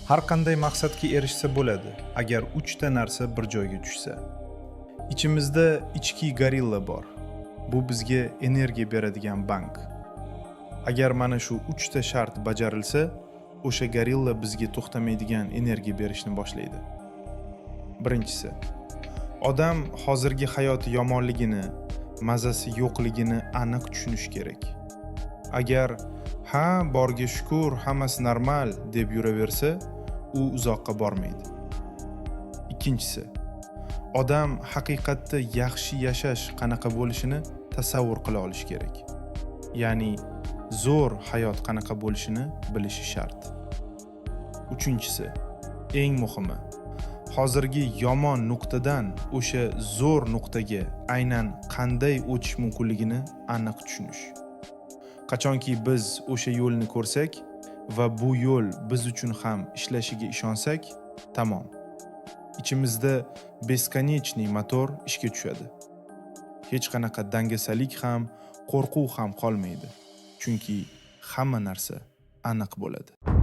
Har qanday maqsadga erishsa bo'ladi, agar 3 ta narsa bir joyga tushsa. Ichimizda ichki gorilla bor. Bu bizga energiya beradigan bank. Agar mana shu 3 ta shart bajarilsa, o'sha gorilla bizga to'xtamaydigan energiya berishni boshlaydi. Birinchisi, odam hozirgi hayoti yomonligini, mazasi yo'qligini aniq tushunish kerak. Agar ha, borga shukur, hammasi normal deb yuraversa, u uzoqqa bormaydi. Ikkinchisi, odam haqiqatda yaxshi yashash qanaqa bo'lishini tasavvur qila olish kerak. Ya'ni zo'r hayot qanaqa bo'lishini bilishi shart. Uchinchisi, eng muhimi, hozirgi yomon nuqtadan o'sha zo'r nuqtaga aynan qanday o'tish mumkinligini aniq tushunish. Qachonki biz o'sha yo'lni ko'rsak va bu yo'l biz uchun ham ishlashiga ishonsak, tamom. Ichimizda beskonichniy motor ishga tushadi. Hech qanaqa dangasalik ham, qo'rquv ham qolmaydi. Chunki hamma narsa aniq bo'ladi.